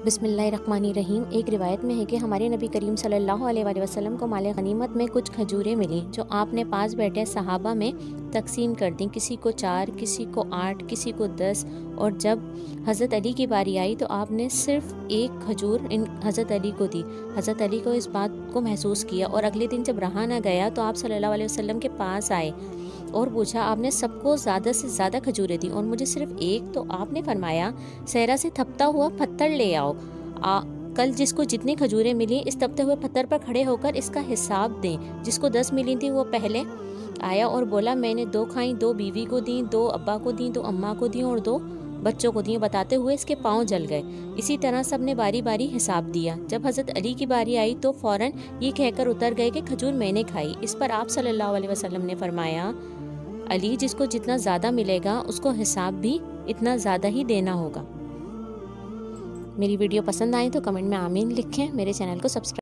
بسم اللہ الرحمن الرحیم۔ ایک روایت میں ہے کہ ہمارے نبی کریم صلی اللہ علیہ وآلہ وسلم کو مال غنیمت میں کچھ کھجوریں ملیں جو آپ نے پاس بیٹھے صحابہ میں تقسیم کر دیں، کسی کو 4، کسی کو 8، کسی کو 10۔ اور جب حضرت علی کی باری آئی تو آپ نے صرف ایک کھجور حضرت علی کو دی۔ حضرت علی کو اس بات کو محسوس کیا اور اگلے دن جب رہا نہ گیا تو آپ صلی اللہ علیہ وسلم کے پاس آئے اور پوچھا، آپ نے سب کو زیادہ سے زیادہ کھجوریں دیں اور مجھے صرف ایک؟ تو آپ نے فرمایا، صحرا سے تھپتا ہوا پتھر لے آؤ، کل جس کو جتنی کھجوریں ملیں اس تپتے ہوئے پتھر پر کھڑے ہو کر اس کا حساب دیں۔ جس کو 10 ملی تھی وہ پہلے آیا اور بولا، میں نے 2 کھائیں، 2 بیوی کو دیں، 2 ابا کو دیں، 2 اماں کو دیں اور 2 بچوں کو دیں، بتاتے ہوئے اس کے پاؤں جل گئے۔ اسی طرح سب نے باری باری حساب دیا۔ جب حضرت علی کی باری آئی تو فوراً یہ کہہ کر اتر گئے کہ کھجور میں نے کھائی۔ اس پر آپ صلی اللہ علیہ وسلم نے فرمایا، علی، جس کو جتنا زیادہ ملے گا اس کو حساب بھی اتنا زیادہ ہی دینا ہوگا۔ میری ویڈیو پسند آئے تو کمنٹ میں آمین لکھیں، میرے چینل کو سبسکرائب